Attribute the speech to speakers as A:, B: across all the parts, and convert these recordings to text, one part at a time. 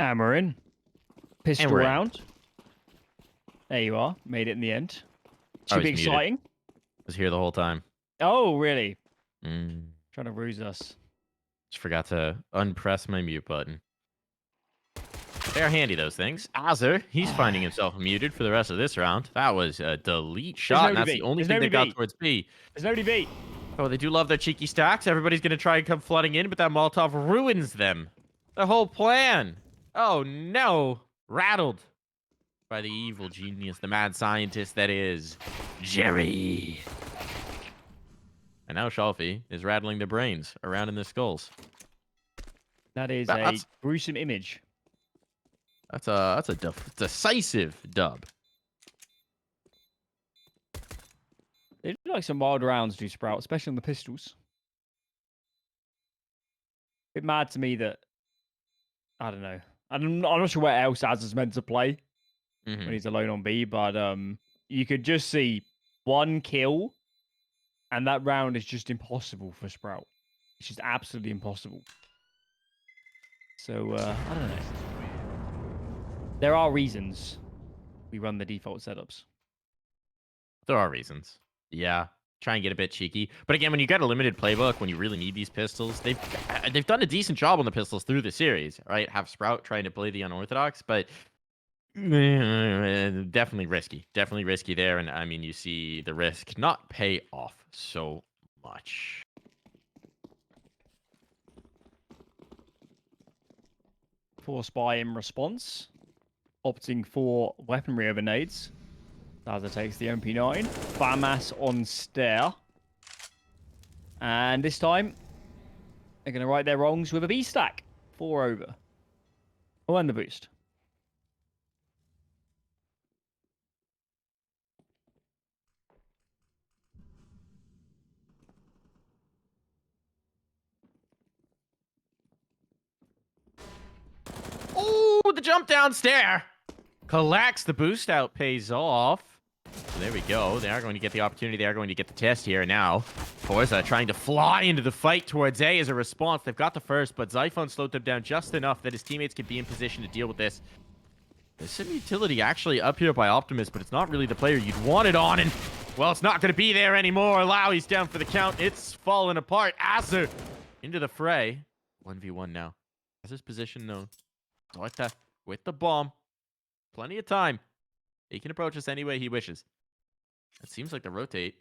A: And we're in. Pistol
B: we're in.
A: round. There you are. Made it in the end.
B: I
A: Should
B: was
A: be
B: muted.
A: exciting.
B: Was here the whole time.
A: Oh, really?
B: Mm.
A: Trying to ruse us.
B: Just forgot to unpress my mute button. They're handy, those things. Azur, he's finding himself muted for the rest of this round. That was a delete shot, and that's the only thing that got towards B.
A: There's nobody B.
B: Oh, they do love their cheeky stacks. Everybody's going to try and come flooding in, but that Molotov ruins them. The whole plan. Oh, no. Rattled by the evil genius, the mad scientist that is Jerry. And now Shalfey is rattling their brains around in their skulls.
A: That is a gruesome image.
B: That's a decisive dub.
A: They do like some wild rounds, do Sprout, especially on the pistols. A bit mad to me that I don't know. I'm not sure where else Az is meant to play when he's alone on B, but you could just see one kill, and that round is just impossible for Sprout. It's just absolutely impossible. So I don't know. There are reasons we run the default setups.
B: There are reasons. Yeah, try and get a bit cheeky. But again, when you got a limited playbook, when you really need these pistols, they've done a decent job on the pistols through the series, right? Have Sprout trying to play the unorthodox, but definitely risky. Definitely risky there. And I mean, you see the risk not pay off so much.
A: For Spy in response, opting for weaponry over nades. Zaza takes the MP9. Famas on stair. And this time, they're going to right their wrongs with a B stack. 4 over. Oh, and the boost.
B: Oh, the jump down stair. Collects the boost out, pays off. So there we go. They are going to get the opportunity. They are going to get the test here now. forZe trying to fly into the fight towards A as a response. They've got the first, but Zyphon slowed them down just enough that his teammates can be in position to deal with this. There's some utility actually up here by Optimus, but it's not really the player you'd want it on. And, well, it's not going to be there anymore. Lau, he's down for the count. It's fallen apart. Azur into the fray. 1v1 now. Azur's position known. zorte with the bomb. Plenty of time. He can approach us any way he wishes. It seems like the rotate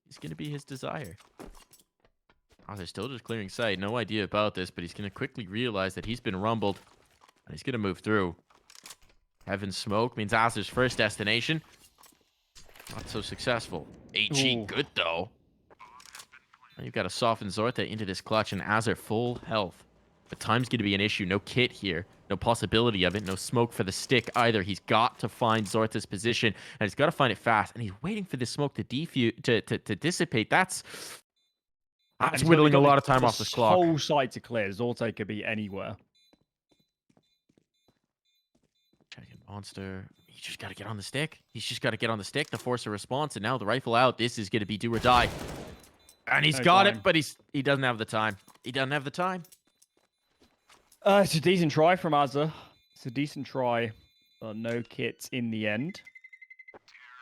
B: is going to be his desire. Oh, they're still just clearing sight. No idea about this, but he's going to quickly realize that he's been rumbled. And he's going to move through. Heaven smoke means Azur's first destination. Not so successful. HE good, though. Now you've got to soften zorte into this clutch, and Azur full health. But time's going to be an issue. No kit here. No possibility of it. No smoke for the stick either. He's got to find zorte's position, and he's got to find it fast. And he's waiting for the smoke to dissipate. That's whittling a lot of time off this clock.
A: Whole site to clear. zorte could be anywhere.
B: Checking monster. He's just got to get on the stick. He's just got to get on the stick to force a response. And now the rifle out. This is going to be do or die. And he's got it, but he doesn't have the time. He doesn't have the time.
A: It's a decent try from Azur. It's a decent try, but no kits in the end.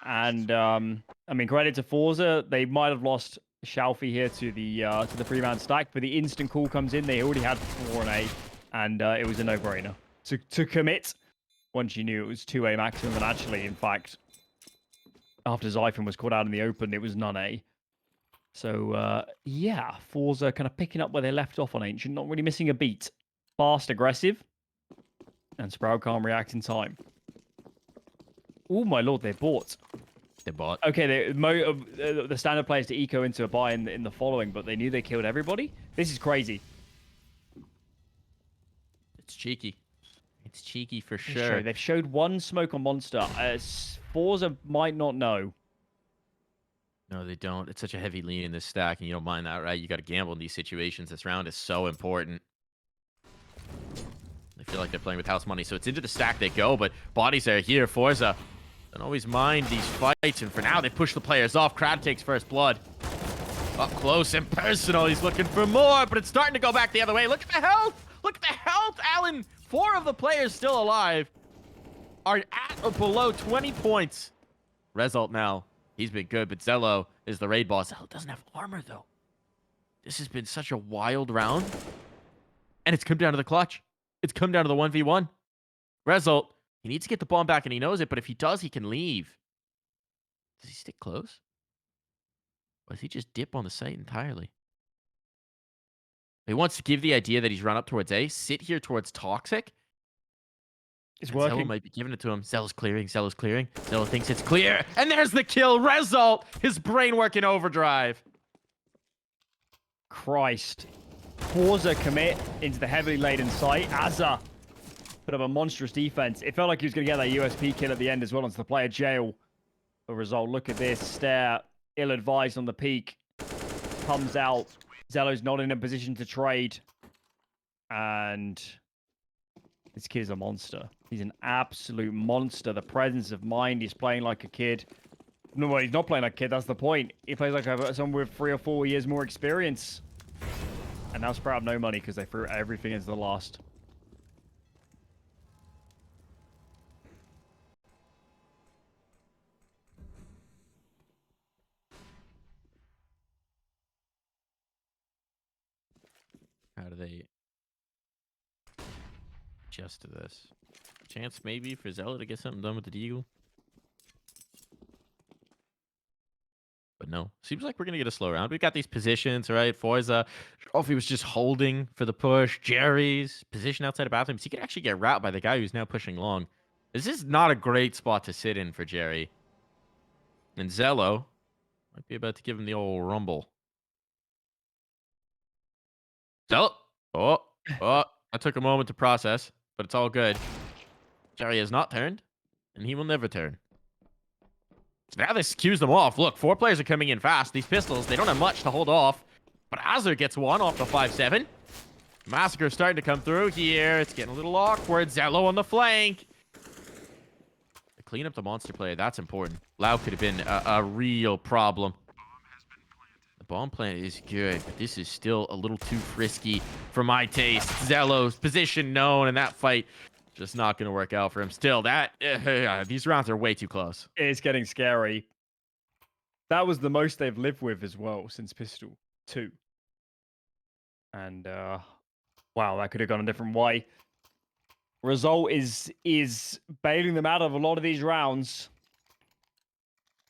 A: And I mean, credit to forZe. They might have lost Shalfey here to the free-man stack, but the instant call comes in. They already had 4 and A, and it was a no-brainer to commit once you knew it was 2A maximum. And actually, in fact, after Zyphon was caught out in the open, it was none A. So yeah, forZe kind of picking up where they left off on Ancient, not really missing a beat. Fast, aggressive, and Sprout can't react in time. Oh my lord, they bought.
B: They bought.
A: Okay, the standard players to eco into a buy in the following, but they knew they killed everybody. This is crazy.
B: It's cheeky. It's cheeky for sure.
A: They've showed one smoke on Monster. forZe might not know.
B: No, they don't. It's such a heavy lean in this stack, and you don't mind that, right? You got to gamble in these situations. This round is so important. They feel like they're playing with house money, so it's into the stack they go, but bodies are here. forZe don't always mind these fights, and for now, they push the players off. Krad takes first blood. Up close and personal. He's looking for more, but it's starting to go back the other way. Look at the health! Look at the health, Alan! 4 of the players still alive are at or below 20 points. Result now. He's been good, but XELLOW is the raid boss. XELLOW doesn't have armor, though. This has been such a wild round. And it's come down to the clutch. It's come down to the 1v1. Result, he needs to get the bomb back, and he knows it, but if he does, he can leave. Does he stick close? Or does he just dip on the site entirely? He wants to give the idea that he's run up towards A, sit here towards Toxic.
A: It's working.
B: XELLOW might be giving it to him. XELLOW's clearing. XELLOW's clearing. XELLOW thinks it's clear. And there's the kill. Result. His brain working overdrive.
A: Christ. forZe commit into the heavily laden site. Azza put up a monstrous defense. It felt like he was going to get that USP kill at the end as well onto the player jail. The result, look at this. Stare. Ill-advised on the peak. Comes out. XELLOW's not in a position to trade. And this kid is a monster. He's an absolute monster. The presence of mind. He's playing like a kid. No, well, he's not playing like a kid. That's the point. He plays like someone with 3 or 4 years more experience. And now Sprout have no money because they threw everything into the last.
B: How do they adjust to this? Chance maybe for XELLOW to get something done with the Deagle? But no. Seems like we're going to get a slow round. We've got these positions, right? forZe, Shalfey was just holding for the push. Jerry's position outside of bathrooms. He could actually get wrapped by the guy who's now pushing long. This is not a great spot to sit in for Jerry. And XELLOW might be about to give him the old rumble. XELLOW. Oh, that took a moment to process, but it's all good. Jerry has not turned, and he will never turn. So now this cues them off. Look, 4 players are coming in fast. These pistols, they don't have much to hold off. But Azur gets one off the 5-7. Massacre starting to come through here. It's getting a little awkward. XELLOW on the flank. To clean up the monster player, that's important. Lau could have been a real problem. The bomb plant is good, but this is still a little too frisky for my taste. XELLOW's position known, and that fight just not going to work out for him. Still, these rounds are way too close.
A: It's getting scary. That was the most they've lived with as well since Pistol 2. And, wow, that could have gone a different way. Result is bailing them out of a lot of these rounds.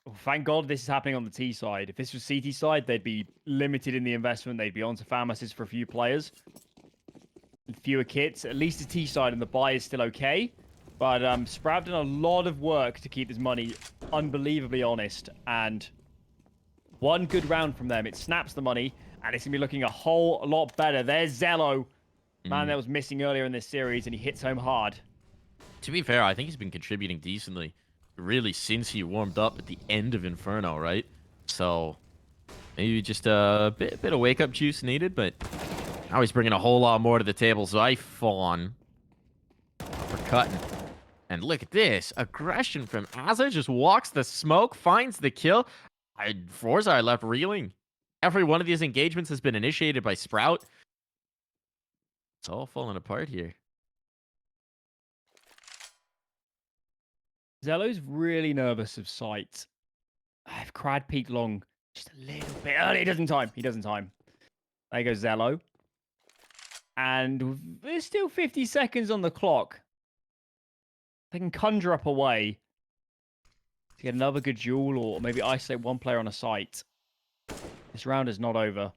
A: Oh, thank God this is happening on the T side. If this was CT side, they'd be limited in the investment. They'd be onto pharmacists for a few players. Fewer kits. At least the T side and the buy is still okay. But Sprout done a lot of work to keep this money unbelievably honest. And one good round from them, it snaps the money, and it's going to be looking a whole lot better. There's XELLOW. Man that was missing earlier in this series, and he hits home hard.
B: To be fair, I think he's been contributing decently, really, since he warmed up at the end of Inferno, right? So maybe just a bit of wake-up juice needed, but now he's bringing a whole lot more to the table. Zyphon uppercutting. And look at this. Aggression from Azur. Just walks the smoke, finds the kill. forZe are left reeling. Every one of these engagements has been initiated by Sprout. It's all falling apart here.
A: XELLOW's really nervous of sight. If Krad peeked long just a little bit early, he doesn't time. There goes XELLOW. And there's still 50 seconds on the clock. They can conjure up a way to get another good duel or maybe isolate one player on a site. This round is not over.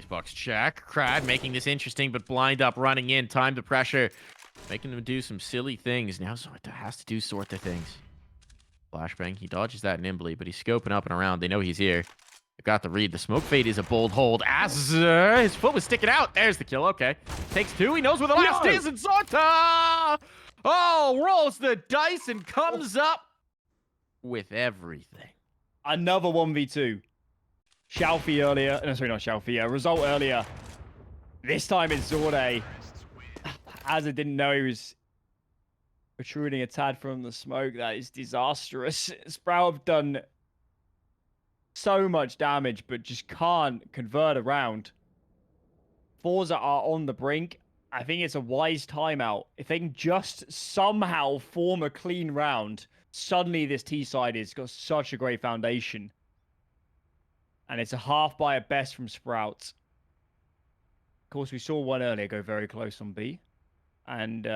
B: Box check. Krad making this interesting, but blind up, running in, time to pressure, making them do some silly things. Now zorte has to do zorte things. Flashbang, he dodges that nimbly, but he's scoping up and around. They know he's here. They've got the read. The smoke fade is a bold hold. Azur, his foot was sticking out. There's the kill. Okay, takes 2. He knows where the last is, and zorte, oh, rolls the dice and comes up with everything.
A: Another 1v2. Shalfey earlier. No, sorry, not Shalfey. Result earlier. This time it's zorte. Azur didn't know he was protruding a tad from the smoke. That is disastrous. Sprout have done so much damage, but just can't convert around. forZe are on the brink. I think it's a wise timeout. If they can just somehow form a clean round, suddenly this T side has got such a great foundation. And it's a half by at best from Sprout. Of course, we saw one earlier go very close on B. And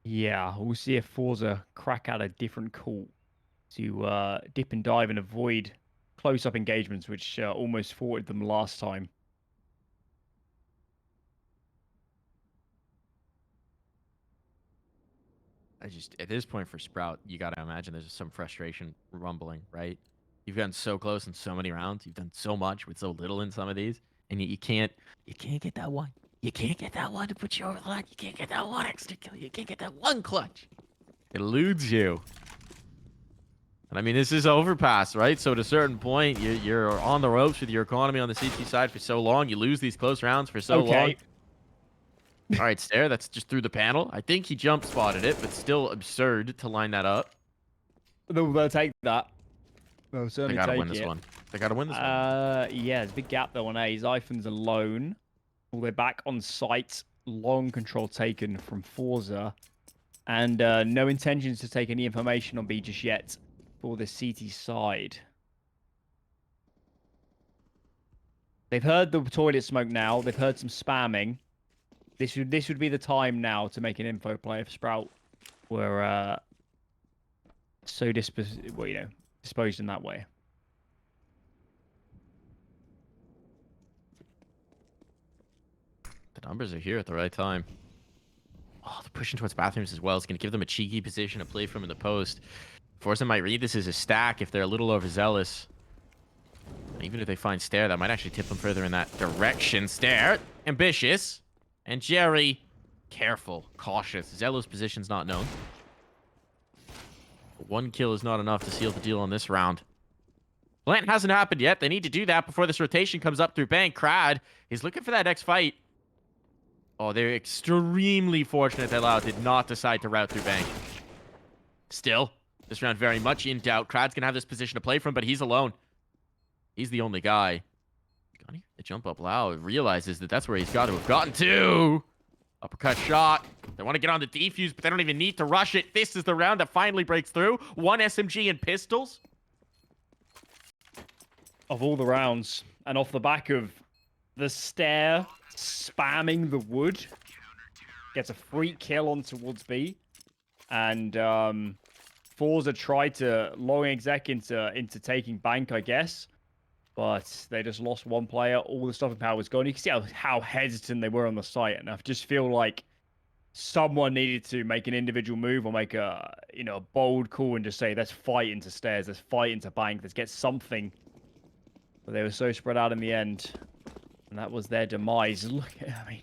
A: yeah, we'll see if forZe crack out a different call to dip and dive and avoid close-up engagements, which almost thwarted them last time.
B: At this point for Sprout, you got to imagine there's some frustration rumbling, right? You've gotten so close in so many rounds. You've done so much with so little in some of these, and you can't get that one. You can't get that one to put you over the line. You can't get that one extra kill. You can't get that one clutch. It eludes you. And I mean, this is Overpass, right? So at a certain point, you're on the ropes with your economy on the CT side for so long. You lose these close rounds for so long. All right, Stare, that's just through the panel. I think he jump spotted it, but still absurd to line that up.
A: They'll take that. They'll certainly
B: they gotta
A: take
B: win this
A: it.
B: one. They gotta win this one.
A: Yeah, there's a big gap though on A. Zyphon's alone. All the way back on site. Long control taken from forZe. And no intentions to take any information on B just yet for the CT side. They've heard the toilet smoke now. They've heard some spamming. This would be the time now to make an info play if Sprout were so disposed in that way.
B: The numbers are here at the right time. Oh, they're pushing towards bathrooms as well. It's going to give them a cheeky position to play from in the post. forZe might read this as a stack if they're a little overzealous. Even if they find Stare, that might actually tip them further in that direction. Stare, ambitious. And Jerry, careful, cautious. XELLOW's position's not known. But 1 kill is not enough to seal the deal on this round. Plant hasn't happened yet. They need to do that before this rotation comes up through bank. Krad is looking for that next fight. Oh, they're extremely fortunate that Lau did not decide to route through bank. Still, this round very much in doubt. Krad's going to have this position to play from, but he's alone. He's the only guy. The jump up Lau realizes that that's where he's got to have gotten to. Uppercut shot. They want to get on the defuse, but they don't even need to rush it. This is the round that finally breaks through. 1 SMG and pistols.
A: Of all the rounds, and off the back of the Stare spamming the wood, gets a free kill on towards B, and forZe tried to lauNX into taking bank, I guess. But they just lost one player. All the stopping power was gone. You can see how hesitant they were on the site. And I just feel like someone needed to make an individual move or make a bold call and just say, let's fight into Stairs. Let's fight into bank. Let's get something. But they were so spread out in the end. And that was their demise. Look, I mean,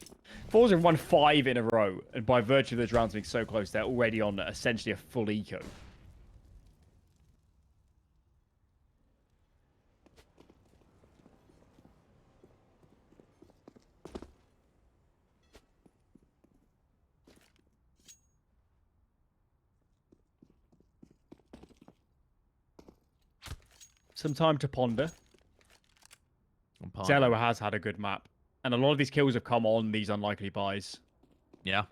A: forZe have won 5 in a row. And by virtue of those rounds being so close, they're already on essentially a full eco. Some time to ponder. XELLOW has had a good map. And a lot of these kills have come on these unlikely buys.
B: Yeah.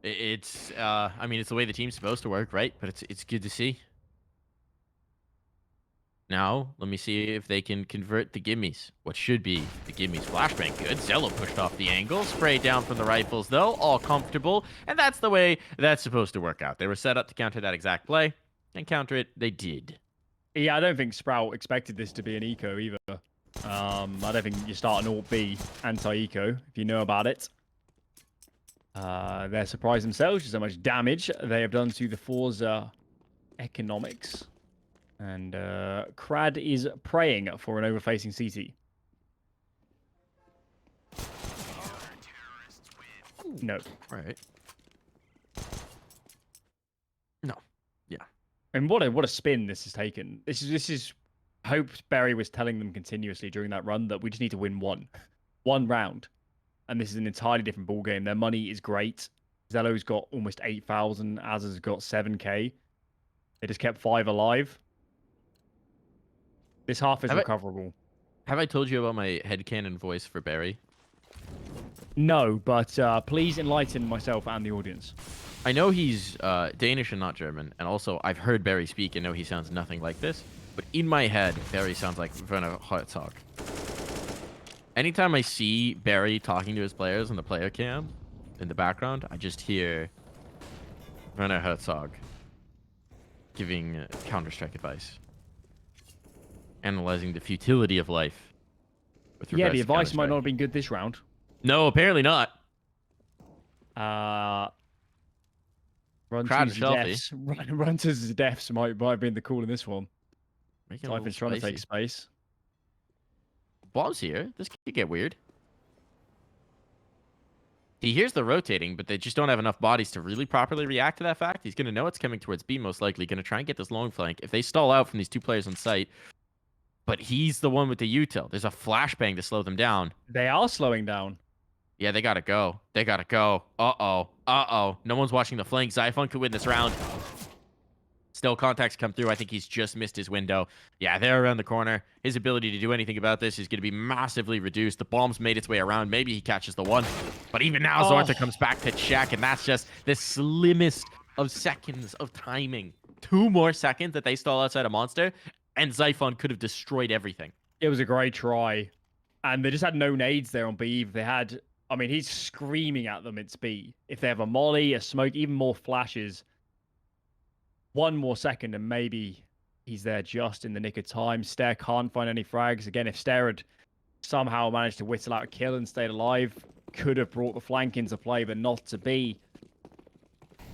B: It's, I mean, it's the way the team's supposed to work, right? But it's good to see. Now, let me see if they can convert the gimmies. What should be the gimmies. Flashbang, good. XELLOW pushed off the angle. Sprayed down from the rifles, though. All comfortable. And that's the way that's supposed to work out. They were set up to counter that exact play. And counter it, they did.
A: Yeah, I don't think Sprout expected this to be an eco either. I don't think you start an AWP anti-eco if you know about it. They're surprised themselves just how much damage they have done to the forZe economics. And Krad is praying for an overfacing CT. No.
B: All right. No. Yeah.
A: And what a spin this has taken. This is Hope Berry was telling them continuously during that run that we just need to win one round. And this is an entirely different ball game. Their money is great. XELLOW's got almost 8,000. Az's got 7k. They just kept 5 alive. This half is
B: Have
A: recoverable.
B: have I told you about my headcanon voice for Barry?
A: No, but please enlighten myself and the audience.
B: I know he's Danish and not German, and also I've heard Barry speak and know he sounds nothing like this. But in my head, Barry sounds like Werner Herzog. Anytime I see Barry talking to his players in the player cam in the background, I just hear Werner Herzog giving Counter-Strike advice, analyzing the futility of life. With
A: Yeah,
B: regards
A: the
B: to
A: advice might
B: Counter-Strike.
A: not have been good this round.
B: No, apparently not.
A: Run
B: Krad
A: to
B: and
A: the
B: shalfey.
A: deaths. Run to the deaths might have been the call in this one.
B: Making it a little
A: Zyphon's trying to
B: spicy.
A: take space.
B: Bombs here. This could get weird. He hears the rotating, but they just don't have enough bodies to really properly react to that fact. He's going to know it's coming towards B, most likely. Going to try and get this long flank. If they stall out from these 2 players on site, but he's the one with the util. There's a flashbang to slow them down.
A: They are slowing down.
B: Yeah, they got to go. They got to go. Uh-oh. Uh-oh. No one's watching the flank. Zyphon could win this round. Still, contacts come through. I think he's just missed his window. Yeah, they're around the corner. His ability to do anything about this is going to be massively reduced. The bomb's made its way around. Maybe he catches the one. But even now, Zorte comes back to check, and that's just the slimmest of seconds of timing. 2 more seconds that they stall outside a monster, and Zyphon could have destroyed everything.
A: It was a great try. And they just had no nades there on B. If they had... I mean, he's screaming at them, it's B. If they have a molly, a smoke, even more flashes... 1 more second and maybe he's there just in the nick of time. Stair can't find any frags. Again, if Stair had somehow managed to whittle out a kill and stayed alive, could have brought the flank into play, but not to be.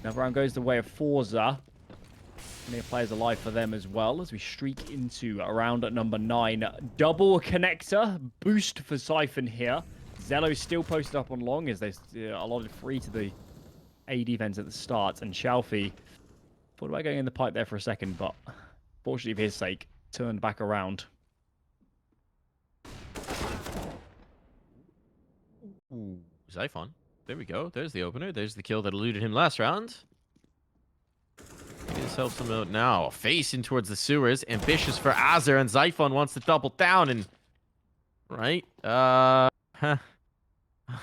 A: Another round goes the way of forZe. Many players alive for them as well as we streak into round at number 9. Double connector boost for Zyphon here. XELLOW still posted up on long as they allotted free to the A defense at the start, and shalfey thought about going in the pipe there for a second, but fortunately for his sake, turned back around.
B: Ooh, Zyphon. There we go. There's the opener. There's the kill that eluded him last round. This helps him out now. Face in towards the sewers. Ambitious for Azir, and Zyphon wants to double down and... Right?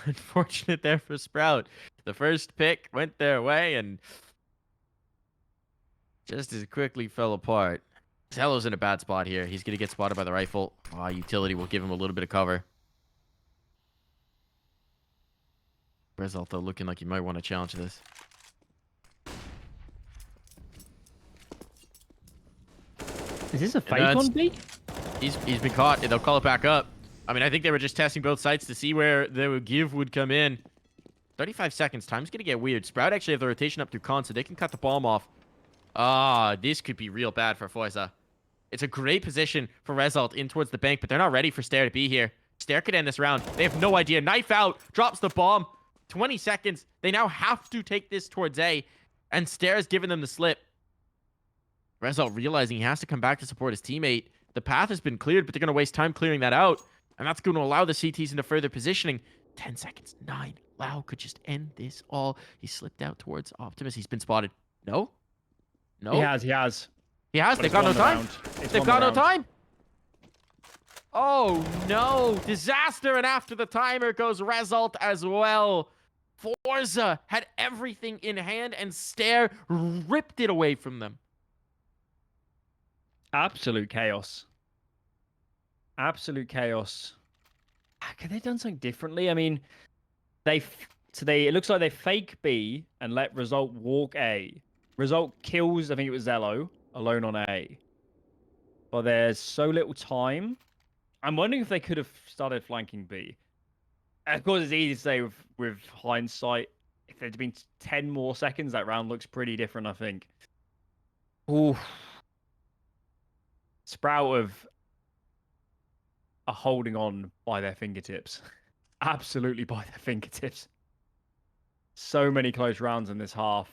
B: Unfortunate there for Sprout. The first pick went their way and... just as quickly fell apart. XELLOW's in a bad spot here. He's going to get spotted by the rifle. Utility will give him a little bit of cover. Result, though, looking like he might want to challenge this.
A: Is this a fake on B?
B: He's been caught. They'll call it back up. I mean, I think they were just testing both sites to see where the give would come in. 35 seconds. Time's going to get weird. Sprout actually have the rotation up through con, so they can cut the bomb off. This could be real bad for forZe. It's a great position for Result in towards the bank, but they're not ready for Stair to be here. Stair could end this round. They have no idea. Knife out. Drops the bomb. 20 seconds. They now have to take this towards A, and Stair has given them the slip. Result realizing he has to come back to support his teammate. The path has been cleared, but they're going to waste time clearing that out, and that's going to allow the CTs into further positioning. 10 seconds. 9. Lau could just end this all. He slipped out towards Optimus. He's been spotted. No? No?
A: He has.
B: He has. They've got no time. They've got no time. Oh, no. Disaster. And after the timer goes Result as well. forZe had everything in hand, and Stair ripped it away from them.
A: Absolute chaos. Absolute chaos. Could they have done something differently? I mean, it looks like they fake B and let Result walk A. Result kills, I think it was XELLOW, alone on A. But there's so little time. I'm wondering if they could have started flanking B. Of course, it's easy to say with hindsight. If there'd been 10 more seconds, that round looks pretty different, I think. Ooh. Sprout are holding on by their fingertips. Absolutely by their fingertips. So many close rounds in this half.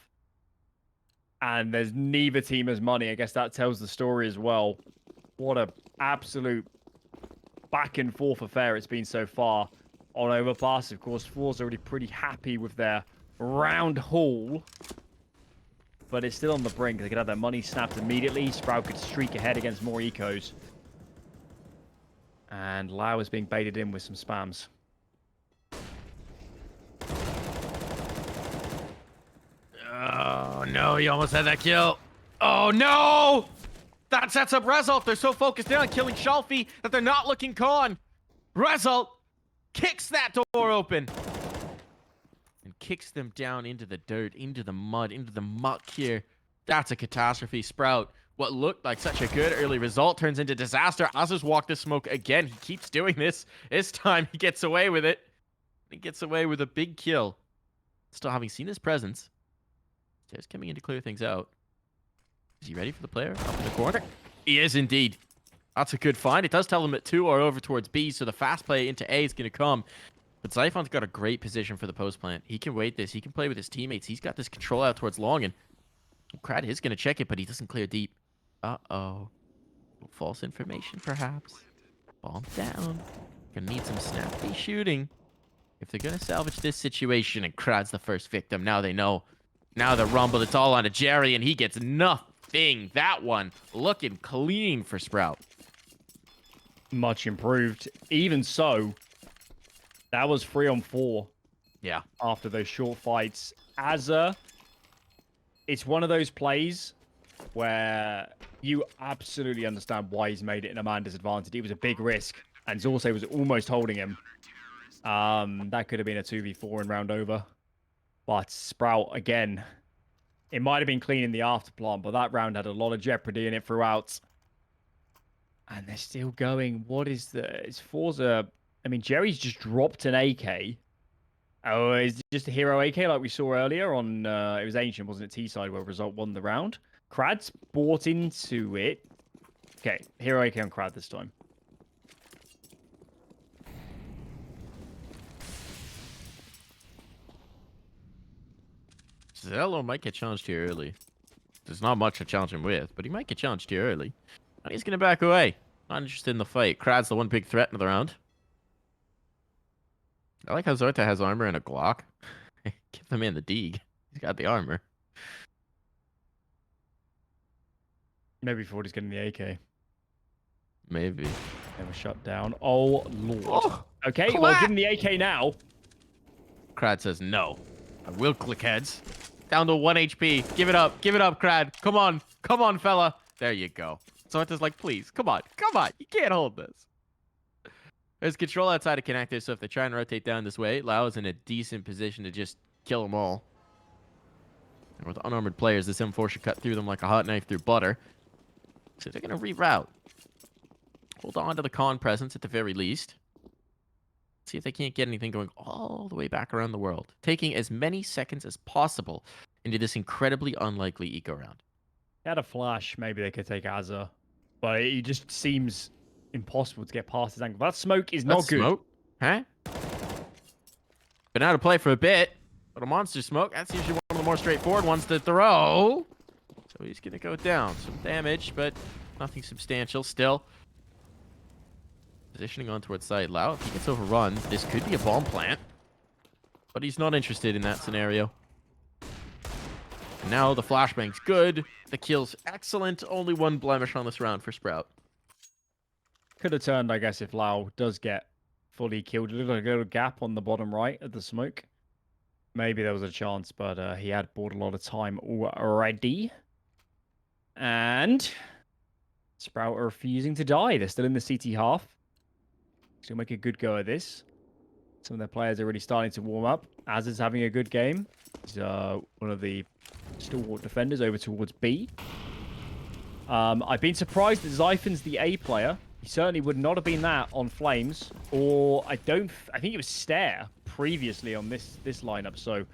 A: And there's neither team has money. I guess that tells the story as well. What a absolute back and forth affair it's been so far on Overpass. Of course, forZe already pretty happy with their round haul. But it's still on the brink. They could have their money snapped immediately. Sprout could streak ahead against more ecos. And Lau is being baited in with some spams.
B: Oh, no. He almost had that kill. Oh, no! That sets up Result. They're so focused in on killing shalfey that they're not looking con. Result kicks that door open. And kicks them down into the dirt, into the mud, into the muck here. That's a catastrophe. Sprout, what looked like such a good early result, turns into disaster. Az's walked the smoke again. He keeps doing this. This time he gets away with it. He gets away with a big kill. Still having seen his presence. Stairs coming in to clear things out. Is he ready for the player up in the corner? He is indeed. That's a good find. It does tell him that 2 are over towards B, so the fast play into A is going to come. But Zyphon's got a great position for the post plant. He can wait this. He can play with his teammates. He's got this control out towards long, and Krad is going to check it, but he doesn't clear deep. Uh-oh. False information, perhaps. Bomb down. Gonna need some snappy shooting. If they're going to salvage this situation, and Krad's the first victim, now they know. Now the rumble, it's all on to Jerry, and he gets nothing. That one looking clean for Sprout.
A: Much improved. Even so, that was 3 on 4.
B: Yeah.
A: After those short fights. Azza, it's one of those plays where you absolutely understand why he's made it in a man disadvantage. It was a big risk, and Zorte was almost holding him. That could have been a 2v4 in round over. But Sprout, again, it might have been clean in the afterplant, but that round had a lot of jeopardy in it throughout. And they're still going. What is the... It's forZe... I mean, Jerry's just dropped an AK. Oh, is it just a hero AK like we saw earlier on... it was Ancient, wasn't it? T-side where Result won the round. Krad's bought into it. Okay, hero AK on Krad this time.
B: XELLOW might get challenged here early. There's not much to challenge him with, but he might get challenged here early. And he's going to back away. Not interested in the fight. Krad's the one big threat in the round. I like how Zorte has armor and a Glock. Give the man the Deeg. He's got the armor.
A: Maybe thought he's getting the AK.
B: Maybe.
A: Never shut down. Oh, Lord.
B: Oh,
A: okay, well, give him the AK now.
B: Krad says no. I will click heads. Down to 1 HP. Give it up. Give it up, Krad. Come on. Come on, fella. There you go. Zorte's like, please. Come on. Come on. You can't hold this. There's control outside of connector, so if they try and rotate down this way, Lau is in a decent position to just kill them all. And with unarmored players, this M4 should cut through them like a hot knife through butter. So they're going to reroute. Hold on to the con presence at the very least. See if they can't get anything going all the way back around the world. Taking as many seconds as possible into this incredibly unlikely eco round.
A: Had a flash, maybe they could take Azza. But it just seems impossible to get past his angle. That smoke is not good.
B: Smoke? Huh? Been out of play for a bit. But a monster smoke, that's usually one of the more straightforward ones to throw. So he's going to go down. Some damage, but nothing substantial still. Positioning on towards side. Lau, if he gets overrun, this could be a bomb plant. But he's not interested in that scenario. And now the flashbang's good. The kill's excellent. Only one blemish on this round for Sprout.
A: Could have turned, I guess, if Lau does get fully killed. A little gap on the bottom right of the smoke. Maybe there was a chance, but he had bought a lot of time already. And Sprout are refusing to die. They're still in the CT half. Still make a good go at this. Some of their players are already starting to warm up. Az is having a good game. He's one of the stalwart defenders over towards B. I've been surprised that Zyphon's the A player. He certainly would not have been that on Flames. Or I think it was Stare previously on this lineup. So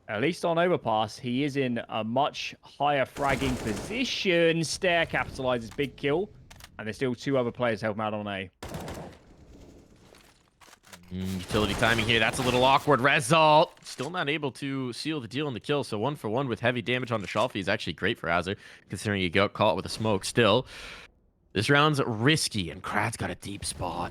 A: at least on Overpass, he is in a much higher fragging position. Stare capitalizes big kill. And there's still 2 other players helping out on A.
B: Utility timing here. That's a little awkward. Result. Still not able to seal the deal on the kill. So 1 for 1 with heavy damage on the shalfey is actually great for Azzer, considering he got caught with a smoke still. This round's risky, and Krad's got a deep spot.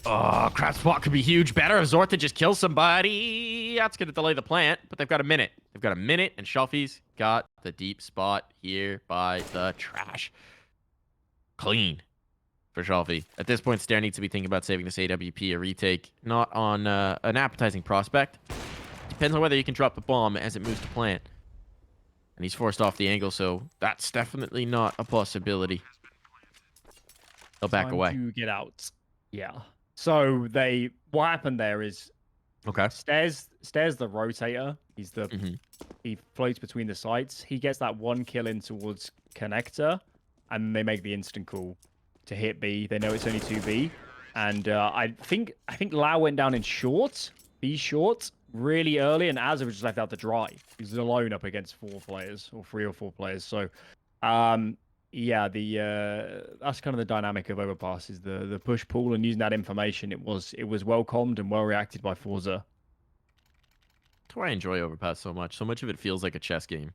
B: Oh, Crab spot could be huge. Better if zorte just kills somebody. That's going to delay the plant, but they've got a minute. They've got a minute, and shalfey's got the deep spot here by the trash. Clean for shalfey. At this point, Stair needs to be thinking about saving this AWP, a retake, not on an appetizing prospect. Depends on whether you can drop the bomb as it moves to plant. And he's forced off the angle, so that's definitely not a possibility. They'll back
A: Time
B: away.
A: to get out. Yeah. So what happened there is
B: Okay.
A: Stairs the rotator. He's the he floats between the sites. He gets that one kill in towards connector, and they make the instant call to hit B. They know it's only 2B, and I think Lau went down in short, B short, really early, and Azza was just left out to dry. He's alone up against 4 players or 3 or 4 players. So, yeah, that's kind of the dynamic of Overpass is the push pull and using that information. It was welcomed and well reacted by forZe.
B: That's why I enjoy Overpass so much. So much of it feels like a chess game.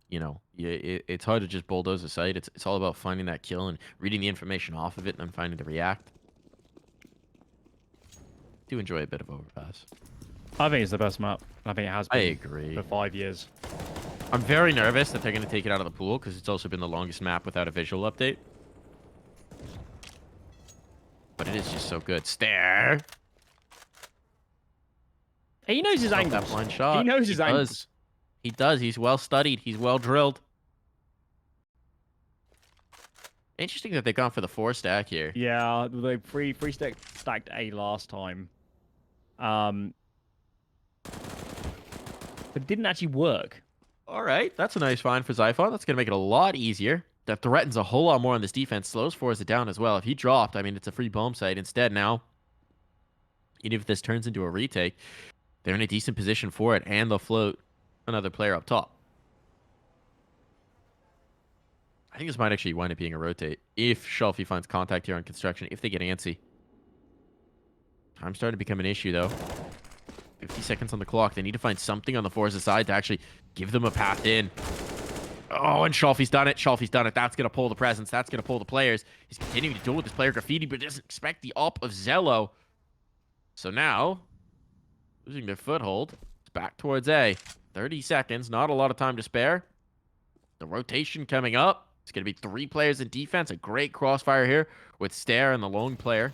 B: You know, it's hard to just bulldoze a site. It's all about finding that kill and reading the information off of it and then finding to react. Do enjoy a bit of Overpass.
A: I think it's the best map. I think it has been
B: I agree.
A: for 5 years.
B: I'm very nervous that they're going to take it out of the pool because it's also been the longest map without a visual update. But it is just so good. Stare.
A: He knows his angles.
B: That blind shot.
A: He knows his angles.
B: He does. He's well studied. He's well drilled. Interesting that they've gone for the 4 stack here.
A: Yeah, they free stacked A last time. But it didn't actually work.
B: All right, that's a nice find for Zyphon. That's going to make it a lot easier. That threatens a whole lot more on this defense. Slows forZe down as well. If he dropped, I mean, it's a free bomb site. Instead now, even if this turns into a retake, they're in a decent position for it, and they'll float another player up top. I think this might actually wind up being a rotate. If shalfey finds contact here on construction, if they get antsy. Time's starting to become an issue, though. 50 seconds on the clock. They need to find something on the forZe side to actually give them a path in. Oh, and shalfey's done it. Shalfey's done it. That's going to pull the presence. That's going to pull the players. He's continuing to deal with this player graffiti, but doesn't expect the op of XELLOW. So now, losing their foothold, it's back towards A. 30 seconds. Not a lot of time to spare. The rotation coming up. It's going to be 3 players in defense. A great crossfire here with Stare and the lone player.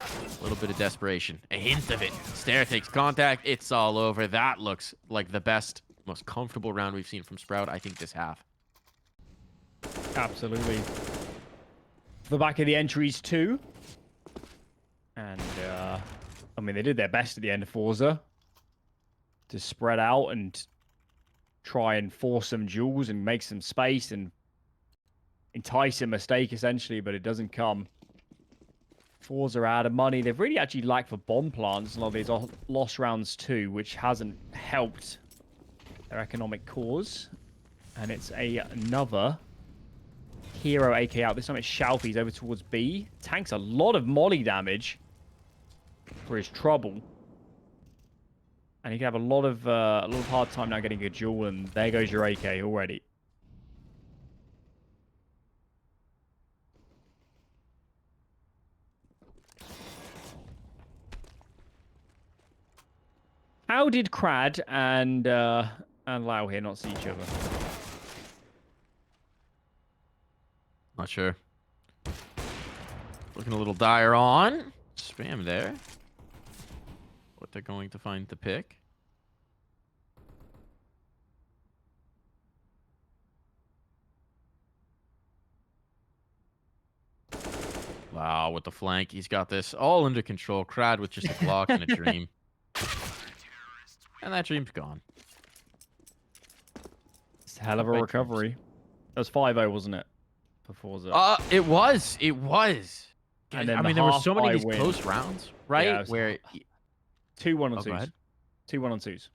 B: A little bit of desperation. A hint of it. Stare takes contact. It's all over. That looks like the best, most comfortable round we've seen from Sprout, I think, this half.
A: Absolutely. The back of the entries too. And, I mean, they did their best at the end of forZe to spread out and try and force some duels and make some space and entice a mistake, essentially, but it doesn't come. forZe are out of money. They've really actually lacked for bomb plants. A lot of these are lost rounds too, which hasn't helped their economic cause. And it's another hero AK out. This time it's shalfey's over towards B. Tanks a lot of molly damage for his trouble. And he can have a lot of hard time now getting a duel, and there goes your AK already. How did Krad and Lau here not see each other?
B: Not sure. Looking a little dire on. Spam there. What they're going to find the pick. Wow, with the flank. He's got this all under control. Krad with just a Glock and a dream. And that dream's gone.
A: It's a hell of a recovery. That was 5-0, wasn't it? For forZe.
B: It was. It was.
A: And then
B: I mean, there were so many of these
A: win.
B: close rounds, right?
A: Yeah,
B: where
A: 2-1 on
B: Oh, go
A: 2s.
B: ahead.
A: 2-1 on 2s.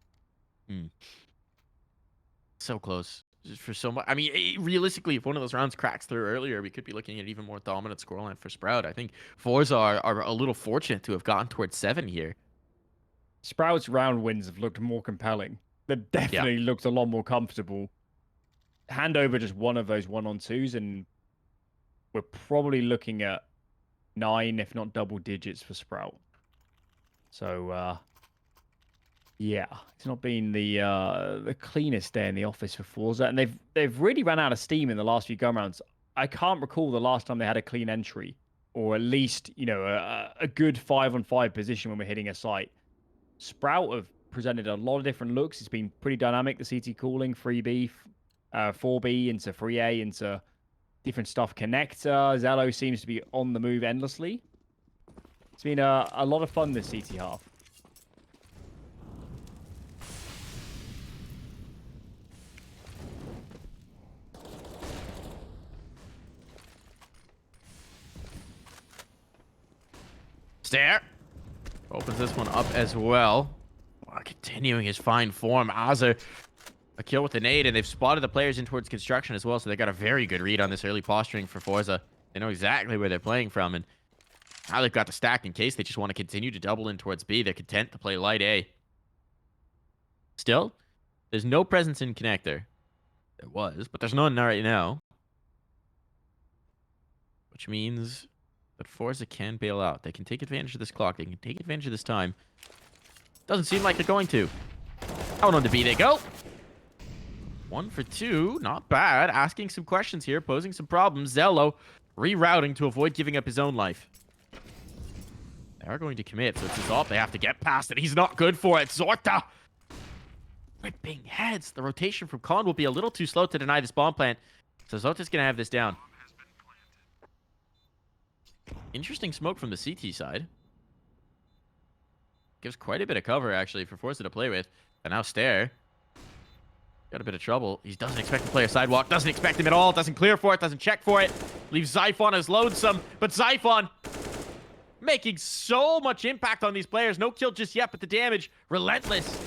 B: So close. Just for so much. I mean, realistically, if one of those rounds cracks through earlier, we could be looking at even more dominant scoreline for Sprout. I think forZe are a little fortunate to have gotten towards 7 here.
A: Sprout's round wins have looked more compelling. They've definitely looked a lot more comfortable. Hand over just one of those 1-on-2s, and we're probably looking at 9, if not double digits for Sprout. So, yeah, it's not been the cleanest day in the office for forZe, and they've really ran out of steam in the last few go rounds. I can't recall the last time they had a clean entry, or at least a good 5-on-5 position when we're hitting a site. Sprout have presented a lot of different looks. It's been pretty dynamic. The CT calling 3B, 4B into 3A into different stuff. Connector XELLOW seems to be on the move endlessly. It's been a lot of fun this CT half.
B: Stare. Opens this one up as well. Continuing his fine form. Azza, a kill with the nade, and they've spotted the players in towards construction as well, so they got a very good read on this early posturing for forZe. They know exactly where they're playing from, and now they've got the stack in case they just want to continue to double in towards B. They're content to play light A. Still, there's no presence in connector. There was, but there's none right now. Which means that forZe can bail out. They can take advantage of this clock. They can take advantage of this time. Doesn't seem like they're going to. Out on the B they go. 1 for 2. Not bad. Asking some questions here. Posing some problems. XELLOW rerouting to avoid giving up his own life. They are going to commit, so it's his ult. They have to get past it. He's not good for it. Zorte. Ripping heads. The rotation from Khan will be a little too slow to deny this bomb plant. So Zorte's going to have this down. Interesting smoke from the CT side. Gives quite a bit of cover, actually, for forZe to play with. And now Stare. Got a bit of trouble. He doesn't expect to play a sidewalk. Doesn't expect him at all. Doesn't clear for it. Doesn't check for it. Leaves Zyphon as lonesome. But Zyphon making so much impact on these players. No kill just yet, but the damage relentless.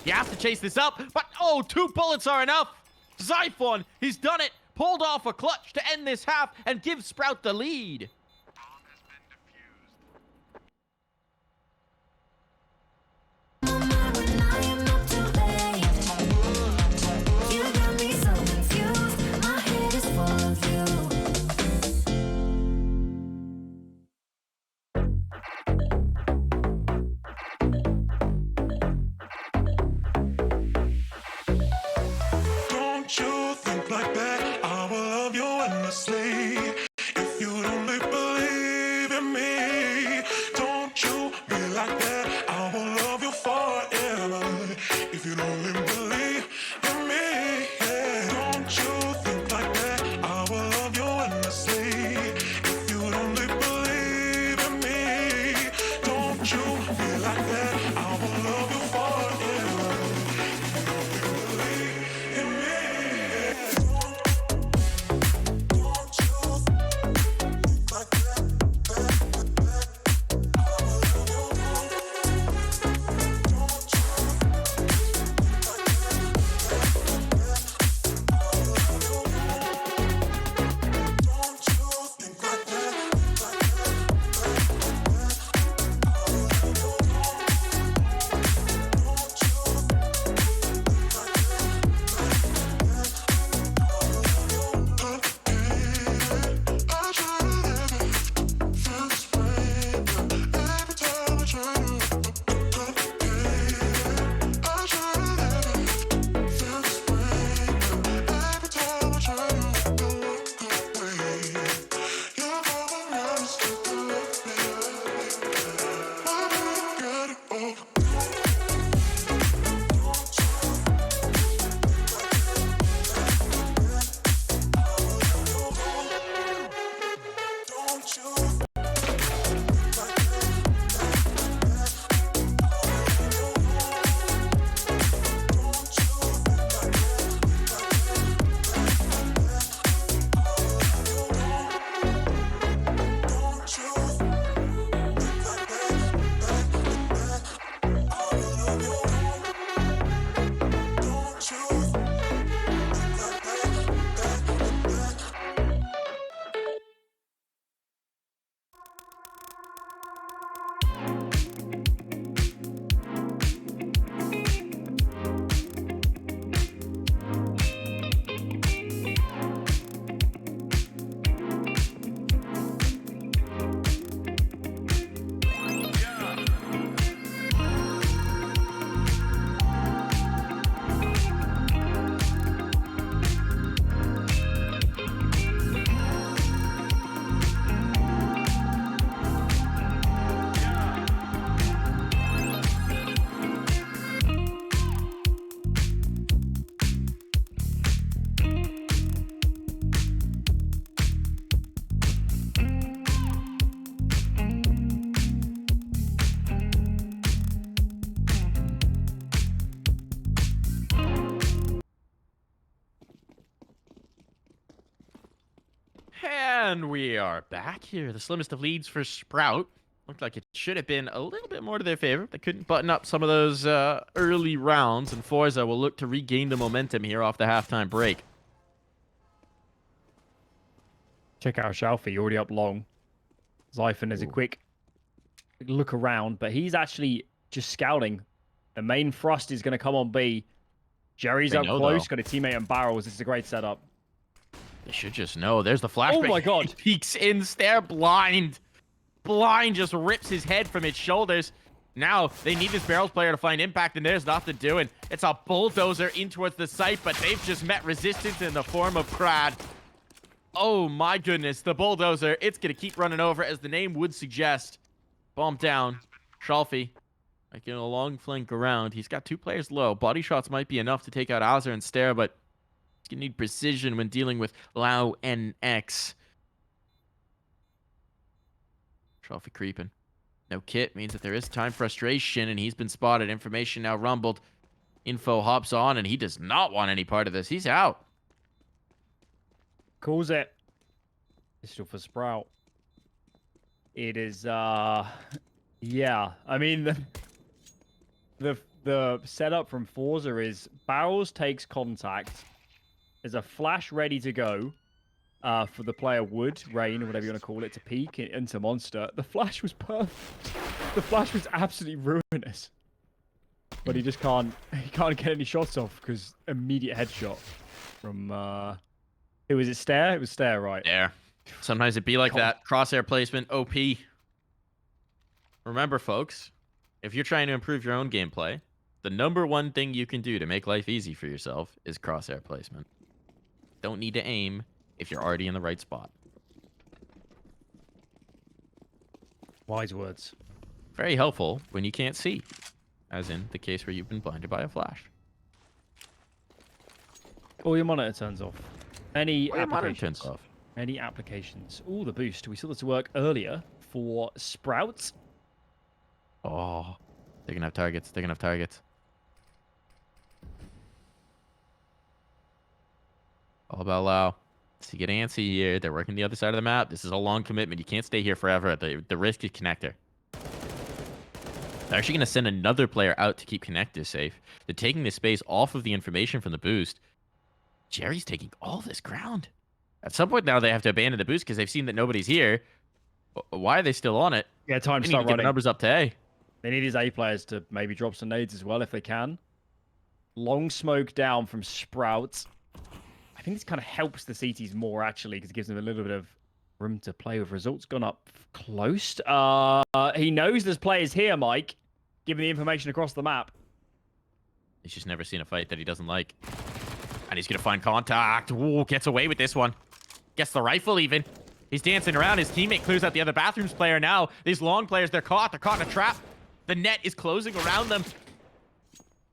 B: You have to chase this up. But, oh, 2 bullets are enough. Zyphon, he's done it. Pulled off a clutch to end this half and give Sprout the lead.
C: Don't you think like that? I will love you endlessly. If you don't
B: And we are back here. The slimmest of leads for Sprout. Looked like it should have been a little bit more to their favor. They couldn't button up some of those early rounds, and forZe will look to regain the momentum here off the halftime break.
A: Check out Shalfey, already up long. Zyphon is a quick look around, but he's actually just scouting. The main thrust is going to come on B. Jerry's up close, got a teammate on barrels. This is a great setup.
B: They should just know. There's the flashbang.
A: Oh my god.
B: He peeks in, stare blind. Blind just rips his head from his shoulders. Now they need this barrels player to find impact, and there's nothing doing. It's a bulldozer in towards the site, but they've just met resistance in the form of Krad. Oh my goodness, the bulldozer. It's going to keep running over, as the name would suggest. Bomb down. Shalfey making a long flank around. He's got 2 players low. Body shots might be enough to take out Azir and Stare, but he's going to need precision when dealing with lauNX. Shalfey creeping. No kit means that there is time frustration, and he's been spotted. Information now rumbled. Info hops on, and he does not want any part of this. He's out.
A: Calls it. Pistol for Sprout. It is, yeah. I mean, the setup from forZe is barrels takes contact. There's a flash ready to go. For the player Wood, Rain, or whatever you want to call it, to peek into Monster. The flash was perfect. The flash was absolutely ruinous. But he just can't get any shots off because immediate headshot from who was it, Stare? It was Stare, right?
B: There. Sometimes it'd be like that. Crosshair placement, OP. Remember, folks, if you're trying to improve your own gameplay, the #1 thing you can do to make life easy for yourself is crosshair placement. Don't need to aim if you're already in the right spot.
A: Wise words.
B: Very helpful when you can't see, as in the case where you've been blinded by a flash.
A: Or your monitor turns off. Any
B: Or your monitor
A: applications?
B: turns off.
A: Any applications? Ooh, the boost. We saw this work earlier for Sprouts.
B: Oh, they're gonna have targets. They're gonna have targets. All about Lau. So you get antsy here. They're working the other side of the map. This is a long commitment. You can't stay here forever. The risk is connector. They're actually going to send another player out to keep connector safe. They're taking the space off of the information from the boost. Jerry's taking all this ground. At some point now, they have to abandon the boost because they've seen that nobody's here. Why are they still on it?
A: Yeah, time to
B: They need
A: start
B: to get the
A: running.
B: numbers up to A.
A: They need his A players to maybe drop some nades as well if they can. Long smoke down from Sprouts. I think this kind of helps the CTs more, actually, because it gives them a little bit of room to play with. Results gone up close. He knows there's players here, Mike, giving the information across the map.
B: He's just never seen a fight that he doesn't like. And he's going to find contact. Ooh, gets away with this one. Gets the rifle, even. He's dancing around. His teammate clears out the other bathrooms player now. These long players, they're caught. They're caught in a trap. The net is closing around them.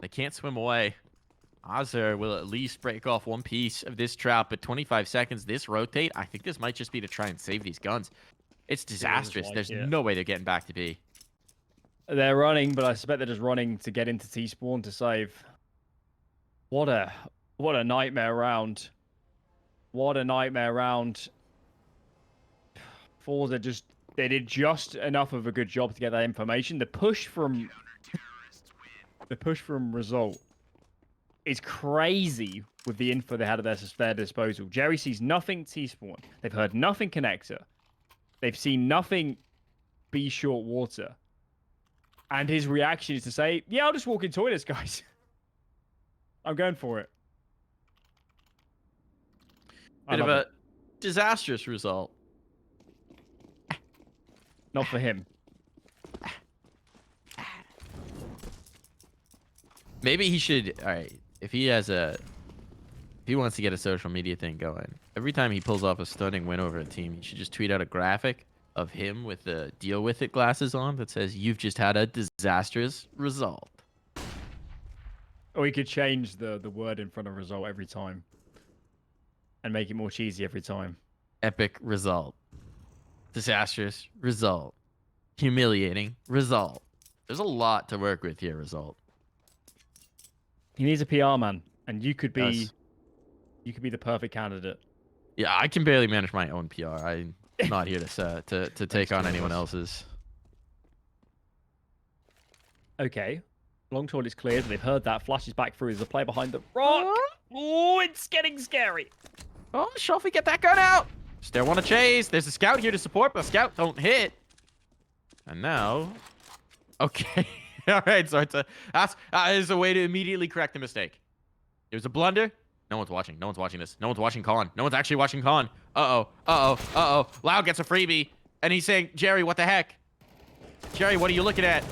B: They can't swim away. Azir will at least break off one piece of this trap, but 25 seconds, this rotate, I think this might just be to try and save these guns. It's disastrous. There's no way they're getting back to B.
A: They're running, but I suspect they're just running to get into T-spawn to save. What a nightmare round. What a nightmare round. forZe they did just enough of a good job to get that information. The push from result is crazy with the info they had at their disposal. Jerry sees nothing T-spawn. They've heard nothing connector. They've seen nothing B short water. And his reaction is to say, yeah, I'll just walk in toilets, guys. I'm going for it.
B: Bit of a disastrous result.
A: Not for him.
B: Maybe he should, all right, if he wants to get a social media thing going, every time he pulls off a stunning win over a team, he should just tweet out a graphic of him with the deal with it glasses on that says, you've just had a disastrous result.
A: Or he could change the word in front of result every time. And make it more cheesy every time.
B: Epic result. Disastrous result. Humiliating result. There's a lot to work with here, result.
A: He needs a PR man. And you could be the perfect candidate.
B: Yeah, I can barely manage my own PR. I'm not here to take on anyone else's.
A: Okay. Long shot is cleared. They've heard that. Flashes back through. There's a player behind the rock. Oh, it's getting scary.
B: Oh, shalfey, get that gun out. Still want to chase. There's a scout here to support, but scout don't hit. And now... Okay. All right, Zorte. That is a way to immediately correct the mistake. It was a blunder. No one's watching. No one's watching this. No one's watching Con. No one's actually watching Con. Uh-oh. Uh-oh. Uh-oh. Lau gets a freebie. And he's saying, Jerry, what the heck? Jerry, what are you looking at?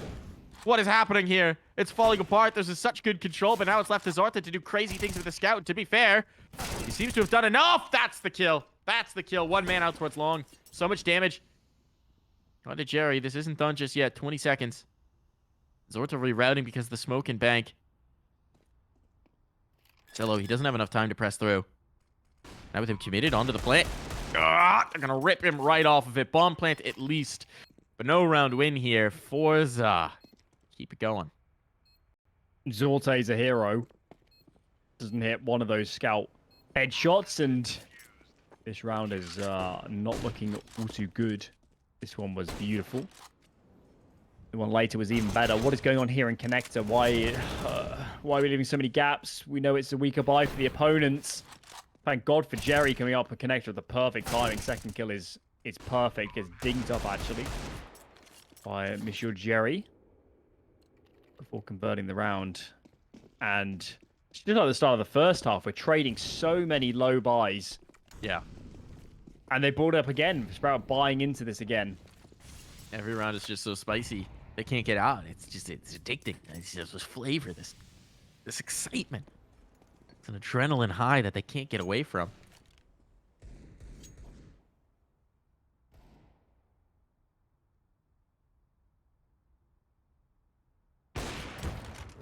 B: What is happening here? It's falling apart. There's such good control, but now it's left to Zorte to do crazy things with the scout. To be fair, he seems to have done enough. That's the kill. That's the kill. One man out towards long. So much damage. On to Jerry. This isn't done just yet. 20 seconds. Zorte rerouting because of the smoke and bank. XELLOW, he doesn't have enough time to press through. Now with him committed onto the plant. They're going to rip him right off of it. Bomb plant at least. But no round win here. forZe. Keep it going.
A: Zorte's a hero. Doesn't hit one of those scout headshots, and this round is not looking all too good. This one was beautiful. The one later was even better. What is going on here in Connector? Why are we leaving so many gaps? We know it's a weaker buy for the opponents. Thank God for Jerry coming up with Connector at the perfect timing. Second kill is perfect. Gets dinged up, actually, by Monsieur Jerry before converting the round. And just like the start of the first half, we're trading so many low buys.
B: Yeah.
A: And they brought it up again. Sprout buying into this again.
B: Every round is just so spicy. They can't get out. It's addicting. It's just this flavor, this excitement. It's an adrenaline high that they can't get away from.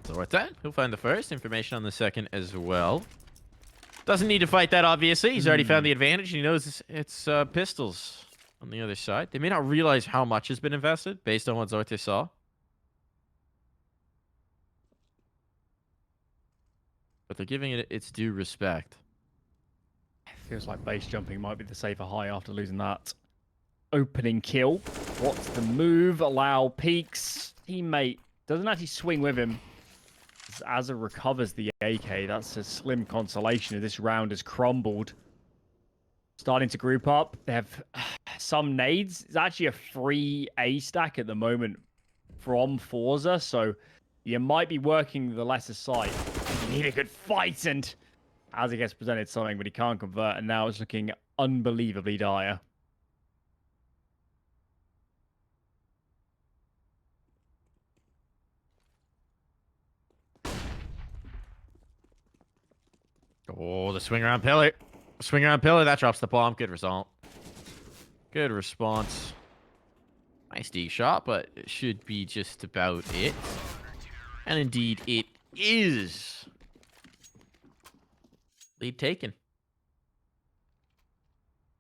B: So what's that? He'll find the first. Information on the second as well. Doesn't need to fight that, obviously. He's already found the advantage. He knows it's pistols on the other side. They may not realize how much has been invested based on what Zorte saw. But they're giving it its due respect.
A: Feels like base jumping might be the safer high after losing that opening kill. What's the move? Allow peeks. Teammate doesn't actually swing with him. As it recovers the AK, that's a slim consolation as this round has crumbled. Starting to group up. They have some nades. It's actually a free A stack at the moment from forZe, so you might be working the lesser side. You need a good fight, and as he gets presented something, but he can't convert, and now it's looking unbelievably dire.
B: Oh, the swing around pillar. Swing around pillar. That drops the bomb. Good result. Good response. Nice D shot, but it should be just about it. And indeed, it is. Lead taken.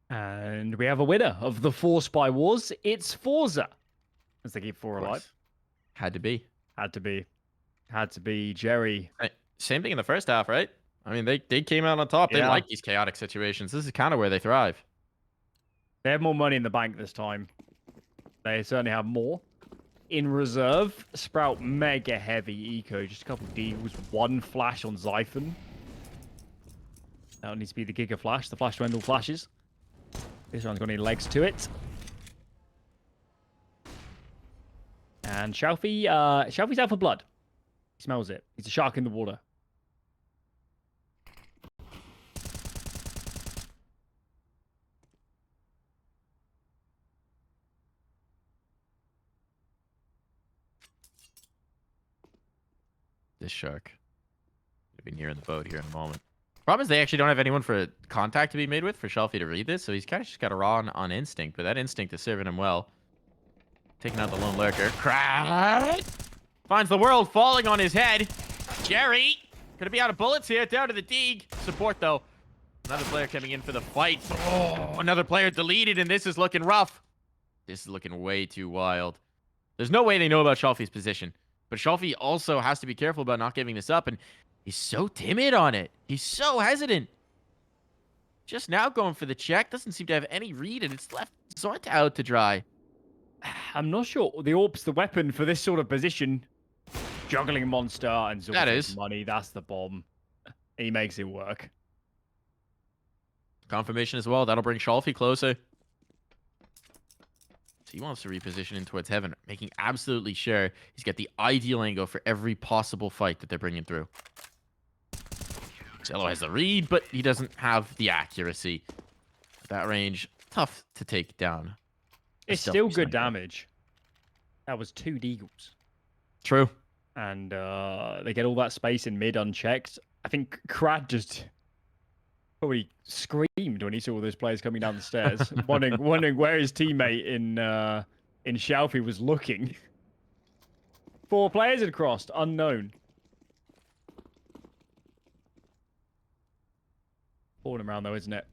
A: And we have a winner of the 4 Spy Wars. It's forZe. As they keep 4 alive.
B: Had to be.
A: Had to be. Had to be Jerry.
B: Same thing in the first half, right? I mean, they came out on top. They
A: Yeah.
B: like these chaotic situations. This is kind of where they thrive.
A: They have more money in the bank this time. They certainly have more. In reserve, Sprout mega heavy eco. Just a couple deals. 1 flash on Zyphon. That needs to be the Giga Flash. The Flash to end all flashes. This one's got any legs to it. And shalfey, shalfey's out for blood. He smells it. He's a shark in the water.
B: This shark. Gonna be near in the boat here in a moment. Problem is they actually don't have anyone for contact to be made with for shalfey to read this, so he's kind of just got to raw on instinct, but that instinct is serving him well. Taking out the lone lurker. Krad finds the world falling on his head. Jerry gonna be out of bullets here, down to the dig. Support though. Another player coming in for the fight. Oh, another player deleted, and this is looking rough. This is looking way too wild. There's no way they know about shalfey's position. But shalfey also has to be careful about not giving this up, and he's so timid on it. He's so hesitant. just now going for the check. Doesn't seem to have any read, and it's left zorte out to dry.
A: I'm not sure. The AWP's the weapon for this sort of position. Juggling monster and
B: That
A: zorte's
B: is.
A: money. That's the bomb. He makes it work.
B: Confirmation as well. That'll bring shalfey closer. So he wants to reposition in towards heaven, making absolutely sure he's got the ideal angle for every possible fight that they're bringing through. XELLOW has the read, but he doesn't have the accuracy. At that range, tough to take down.
A: It's still good damage. That was 2 deagles.
B: True.
A: And they get all that space in mid unchecked. I think Krad just probably screamed when he saw all those players coming down the stairs, wondering where his teammate in shalfey was looking. 4 players had crossed, unknown. Pulling him around though, isn't it?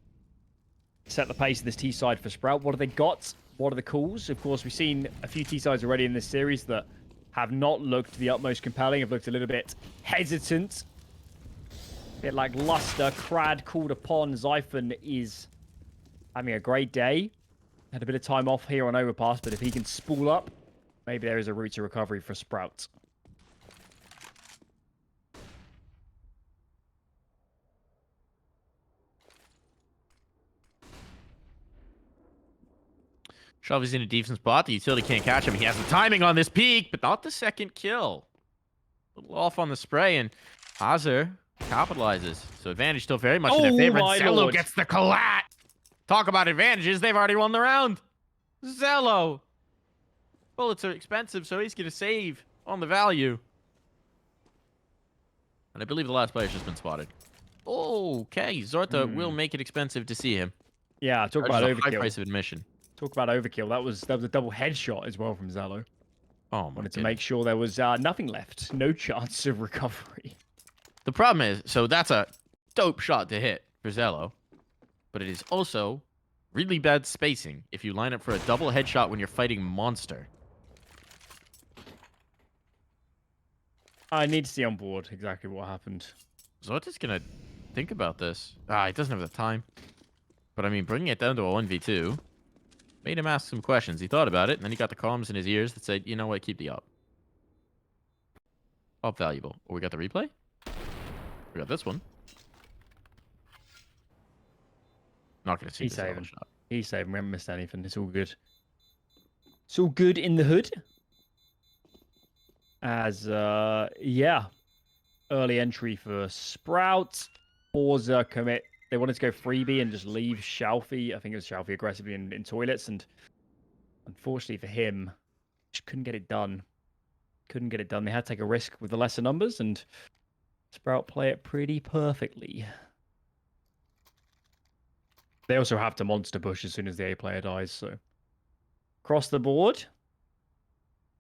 A: Set the pace of this T side for Sprout. What have they got? What are the calls? Of course, we've seen a few T sides already in this series that have not looked the utmost compelling, have looked a little bit hesitant. A bit like Luster. Krad called upon. Zyphon is having a great day. Had a bit of time off here on Overpass, but if he can spool up, maybe there is a route to recovery for Sprout.
B: shalfey's in a decent spot. The utility can't catch him. He has the timing on this peak, but not the second kill. A little off on the spray, and Hazard capitalizes. So advantage still very much in their favor. And XELLOW gets the collat. Talk about advantages. They've already won the round. XELLOW. Bullets are expensive, so he's going to save on the value. And I believe the last player's just been spotted. Okay, zorte will make it expensive to see him.
A: Yeah, talk about overkill.
B: High price of admission.
A: Talk about overkill. That was a double headshot as well from XELLOW.
B: Oh, my
A: Wanted to make sure there was nothing left. No chance of recovery.
B: The problem is, so that's a dope shot to hit for XELLOW, but it is also really bad spacing if you line up for a double headshot when you're fighting monster.
A: I need to see on board exactly what happened.
B: Zorte's gonna think about this. He doesn't have the time. But I mean, bringing it down to a 1v2 made him ask some questions. He thought about it, and then he got the comms in his ears that said, you know what, keep the op. Op valuable. Oh, we got the replay? We got this one. Not gonna see
A: He's
B: this
A: saving.
B: shot.
A: He's saving. We haven't missed anything. It's all good. It's all good in the hood. As, yeah. Early entry for Sprout. forZe commit. They wanted to go freebie and just leave shalfey. I think it was shalfey aggressively in toilets. And unfortunately for him, just couldn't get it done. Couldn't get it done. They had to take a risk with the lesser numbers. And Sprout play it pretty perfectly. They also have to monster push as soon as the A player dies. So across the board.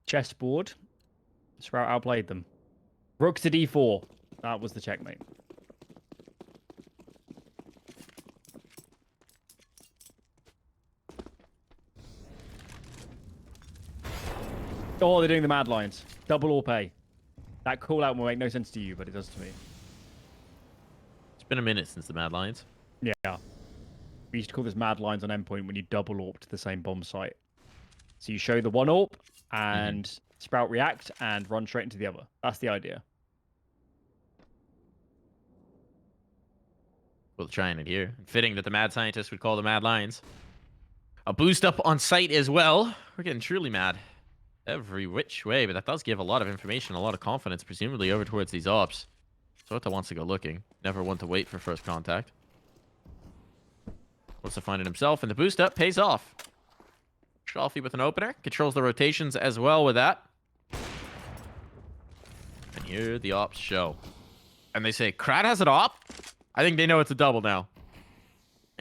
A: Chessboard. Sprout outplayed them. Rook to d4. That was the checkmate. Oh, they're doing the mad lines. Double or pay. That call out will make no sense to you, but it does to me.
B: It's been a minute since the Mad Lions.
A: Yeah. We used to call this mad lines on endpoint when you double AWP to the same bomb site. So you show the one AWP and Sprout react and run straight into the other. That's the idea.
B: Well, trying it here. Fitting that the mad scientist would call the Mad Lions. A boost up on site as well. We're getting truly mad every which way, but that does give a lot of information, a lot of confidence, presumably over towards these ops. zorte wants to go looking. Never one to wait for first contact. Wants to find it himself, and the boost up pays off. shalfey with an opener. Controls the rotations as well with that. And here the ops show. And they say, Krad has an op? I think they know it's a double now.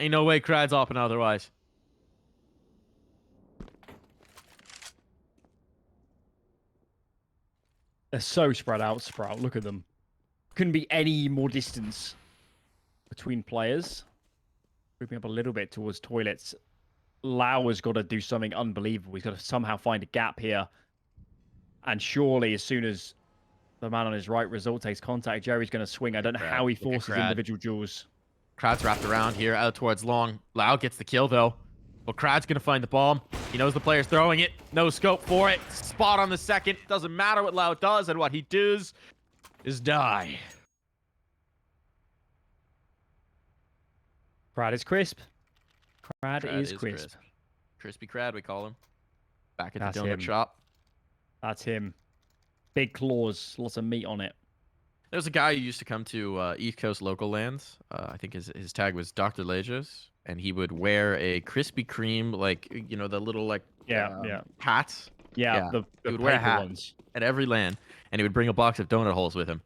B: Ain't no way Krad's opping otherwise.
A: They're so spread out, Sprout. Look at them. Couldn't be any more distance between players. Moving up a little bit towards toilets. Lau has got to do something unbelievable. He's got to somehow find a gap here. And surely, as soon as the man on his right result takes contact, Jerry's going to swing. I don't know how he forces individual duels.
B: Krad's wrapped around here, out towards long. Lau gets the kill, though. Well, Krad's going to find the bomb. He knows the player's throwing it. No scope for it. Spot on the second. Doesn't matter what Lau does, and what he does is die.
A: Krad is crisp. Krad is crisp.
B: Crispy Krad, we call him. Back at
A: That's
B: the donut
A: him.
B: shop.
A: That's him. Big claws, lots of meat on it.
B: There's a guy who used to come to East Coast local lands. I think his tag was Dr. Lejos, and he would wear a Krispy Kreme, like, you know, the little, like, hats.
A: Yeah, the
B: he would wear a hat
A: ones.
B: at every land, and he would bring a box of donut holes with him,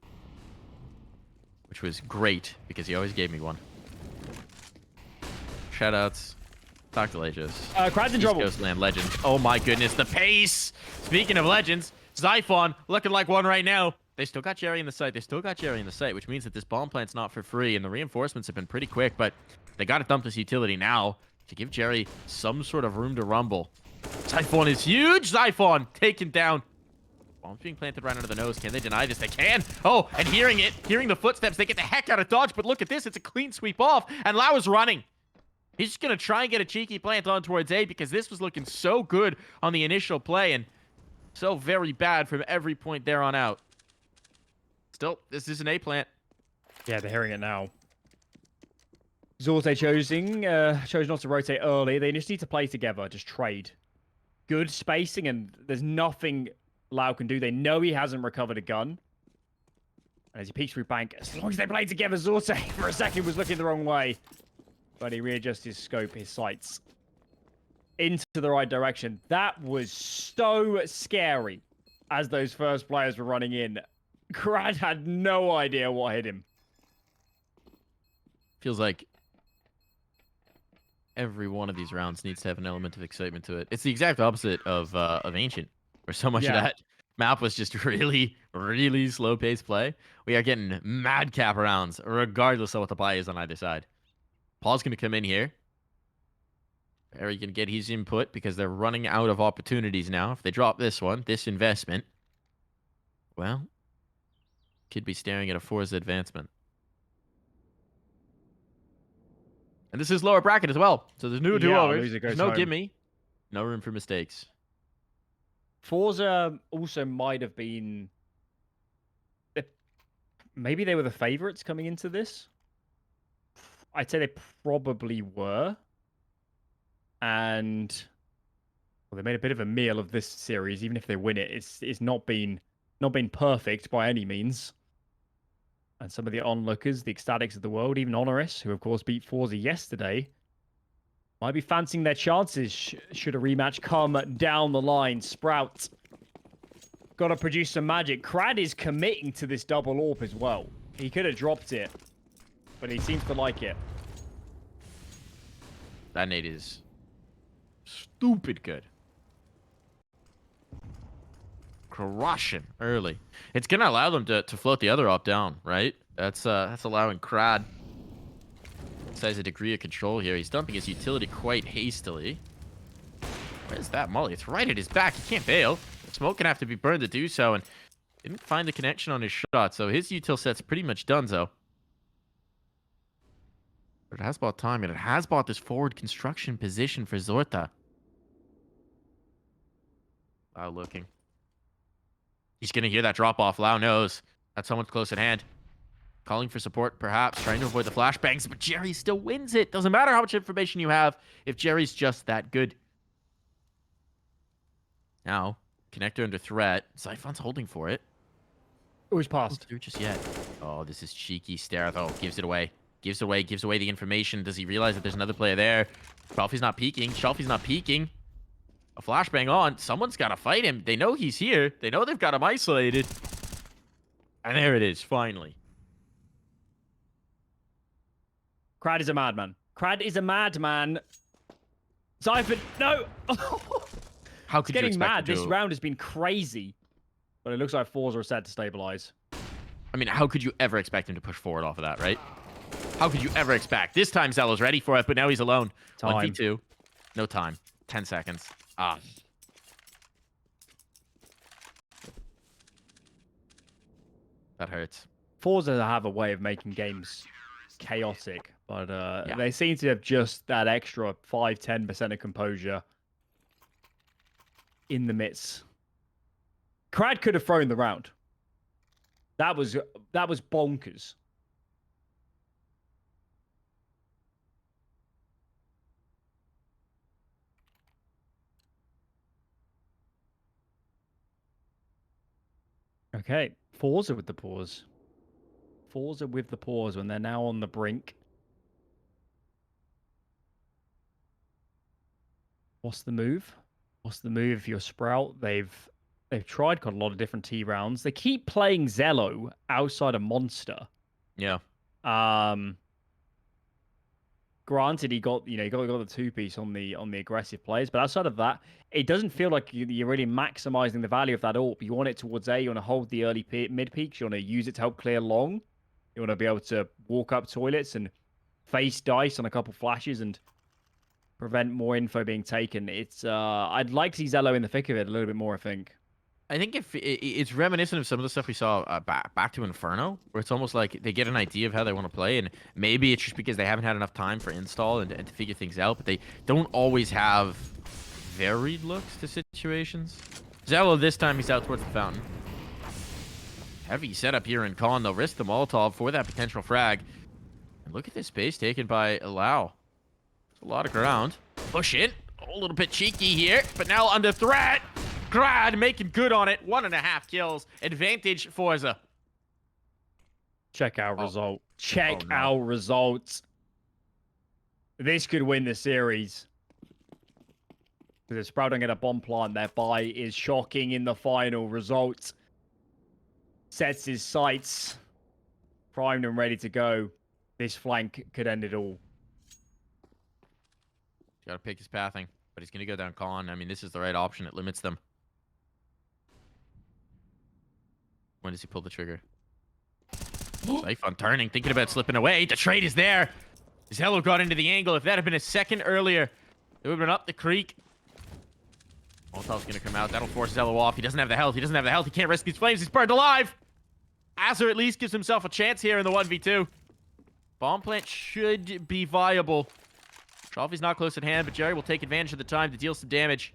B: which was great because he always gave me one. Shoutouts, Dr. Lejos.
A: Krad's in
B: East
A: trouble.
B: Coast land legend. Oh my goodness, the pace! Speaking of legends, Zyphon looking like one right now. They still got Jerry in the site. Which means that this bomb plant's not for free, and the reinforcements have been pretty quick, but they got to dump this utility now to give Jerry some sort of room to rumble. Zyphon is huge! Zyphon taken down. Bomb's being planted right under the nose. Can they deny this? They can! Oh, and hearing the footsteps, they get the heck out of dodge, but look at this. It's a clean sweep off, and Lau is running. He's just going to try and get a cheeky plant on towards A because this was looking so good on the initial play and so very bad from every point there on out. Still, this is an A plant.
A: Yeah, they're hearing it now. Zorte chose not to rotate early. They just need to play together, just trade. Good spacing, and there's nothing Lau can do. They know he hasn't recovered a gun. And as he peeks through bank, as long as they play together, Zorte for a second was looking the wrong way. But he readjusts his scope, his sights into the right direction. That was so scary as those first players were running in. Krad had no idea what hit him.
B: Feels like every one of these rounds needs to have an element of excitement to it. It's the exact opposite of Ancient, where so much of that map was just really, really slow-paced play. We are getting madcap rounds, regardless of what the play is on either side. Paul's going to come in here. Barry can get his input because they're running out of opportunities now. If they drop this one, this investment, well, could be staring at a forZe advancement. And this is lower bracket as well. So there's no do-overs. There's no gimme. No room for mistakes.
A: forZe also might have been... Maybe they were the favorites coming into this. I'd say they probably were. And well, they made a bit of a meal of this series. Even if they win it, it's not been perfect by any means. And some of the onlookers, the ecstatics of the world, even Honoris, who of course beat forZe yesterday, might be fancying their chances should a rematch come down the line. Sprout got to produce some magic. Krad is committing to this double AWP as well. He could have dropped it, but he seems to like it.
B: That nade is stupid good. Crushing early. It's going to allow them to float the other AWP down, right? That's allowing Krad has a degree of control here. He's dumping his utility quite hastily. Where's that molly? It's right at his back. He can't bail. The smoke can have to be burned to do so, and didn't find the connection on his shot, so his util set's pretty much done, though. But it has bought time, and it has bought this forward construction position for Zorte. Lau looking. He's going to hear that drop-off. Lau knows that someone's close at hand. Calling for support, perhaps, trying to avoid the flashbangs, but Jerry still wins it. Doesn't matter how much information you have if Jerry's just that good. Now, connector under threat. Zyphon's holding for it.
A: Oh, he's passed.
B: Through just yet. Oh, this is cheeky stare, though. Gives it away. Gives away the information. Does he realize that there's another player there? Shalfey's not peeking. Shalfey's not peeking. A flashbang on. Someone's got to fight him. They know he's here. They know they've got him isolated. And there it is, finally.
A: Krad is a madman. Krad is a madman. Zyphon, no!
B: How could you
A: getting
B: expect
A: mad. This round has been crazy. But it looks like forZe are set to stabilize.
B: I mean, how could you ever expect him to push forward off of that, right? How could you ever expect? This time XELLOW's ready for it, but now he's alone.
A: Time.
B: 1v2. No time. 10 seconds. Ah. That hurts.
A: forZe have a way of making games chaotic, But
B: Yeah.
A: they seem to have just that extra 5-10% of composure in the midst. Krad could have thrown the round. That was bonkers. Okay, forZe with the pause. forZe with the pause when they're now on the brink. What's the move? What's the move if you're Sprout? They've tried quite a lot of different T rounds. They keep playing XELLOW outside of Monster.
B: Yeah.
A: Granted, he got the 2-piece on the aggressive players, but outside of that, it doesn't feel like you're really maximizing the value of that AWP. You want it towards A. You want to hold the early mid peaks. You want to use it to help clear long. You want to be able to walk up toilets and face dice on a couple flashes and prevent more info being taken. It's I'd like to see XELLOW in the thick of it a little bit more, I think.
B: I think if it's reminiscent of some of the stuff we saw back to Inferno, where it's almost like they get an idea of how they want to play, and maybe it's just because they haven't had enough time for install and to figure things out, but they don't always have varied looks to situations. XELLOW this time he's out towards the fountain. Heavy setup here in Con. They'll risk the Molotov for that potential frag. And look at this space taken by Allow. It's a lot of ground. Push it. A little bit cheeky here, but now under threat. Krad making good on it. 1.5 kills. Advantage forZe.
A: Check our result. Check our results. This could win the series. Because if Sprout don't get a bomb plant, their buy is shocking in the final result. Sets his sights. Primed and ready to go. This flank could end it all.
B: He's got to pick his pathing, but he's going to go down Con. I mean, this is the right option. It limits them. When does he pull the trigger? Zyphon turning, thinking about slipping away. The trade is there. XELLOW got into the angle. If that had been a second earlier, it would have been up the creek. Molotov's going to come out. That'll force XELLOW off. He doesn't have the health. He doesn't have the health. He can't risk these flames. He's burned alive. Azur at least gives himself a chance here in the 1v2. Bomb plant should be viable. Shalfey's not close at hand, but Jerry will take advantage of the time to deal some damage.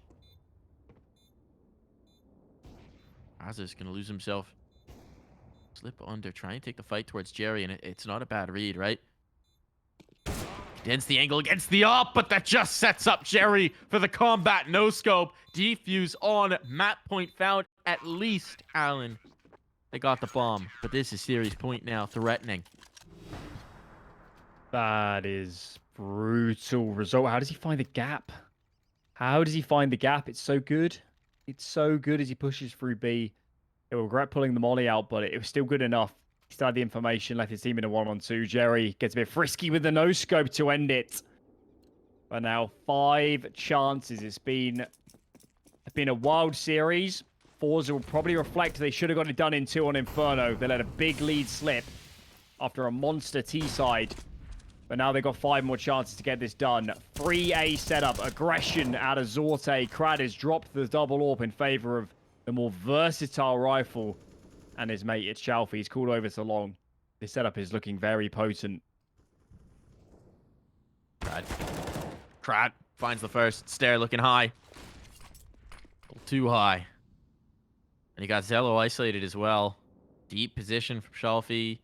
B: Azur's going to lose himself. Slip under, try and take the fight towards Jerry, and it's not a bad read, right? Condense the angle against the AWP, but that just sets up Jerry for the combat no-scope. Defuse on, map point found, at least, Allen. They got the bomb, but this is series point now, threatening.
A: That is brutal result. How does he find the gap? How does he find the gap? It's so good. It's so good as he pushes through B. It will regret pulling the molly out, but it was still good enough. He still had the information, left his team in a 1-on-2. Jerry gets a bit frisky with the no-scope to end it. But now 5 chances. It's been a wild series. forZe will probably reflect they should have got it done in 2 on Inferno. They let a big lead slip after a monster T-side. But now they've got 5 more chances to get this done. 3A setup. Aggression out of zorte. Krad has dropped the double AWP in favor of the more versatile rifle. And his mate, it's shalfey. He's called over to long. This setup is looking very potent.
B: Krad finds the first. Stair looking high. A little too high. And you got XELLOW isolated as well. Deep position from shalfey.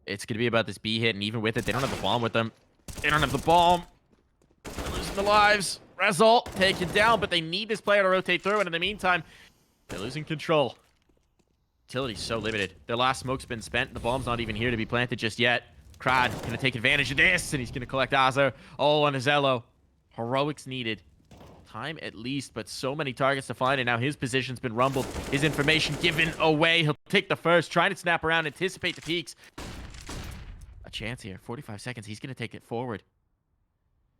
B: It's going to be about this B hit, and even with it, they don't have the bomb with them. They don't have the bomb. They're losing the lives. Result taken down, but they need this player to rotate through, and in the meantime, they're losing control. Utility's so limited. Their last smoke's been spent. The bomb's not even here to be planted just yet. Krad going to take advantage of this, and he's going to collect Azur. All on his XELLOW. Heroics needed. Time at least, but so many targets to find, and now his position's been rumbled. His information given away. He'll take the first, trying to snap around, anticipate the peaks. A chance here. 45 seconds. He's going to take it forward.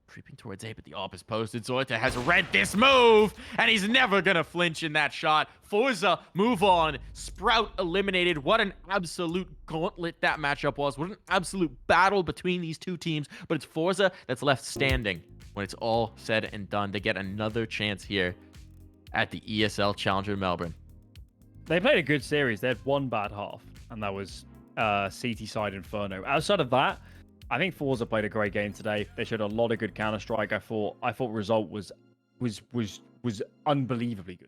B: Creeping towards A, but the AWP is posted. zorte has read this move, and he's never going to flinch in that shot. forZe, move on. Sprout eliminated. What an absolute gauntlet that matchup was. What an absolute battle between these two teams. But it's forZe that's left standing when it's all said and done to get another chance here at the ESL Challenger Melbourne.
A: They played a good series. They had one bad half, and that was CT side Inferno. Outside of that, I think forZe played a great game today. They showed a lot of good Counter Strike. I thought Result was unbelievably good.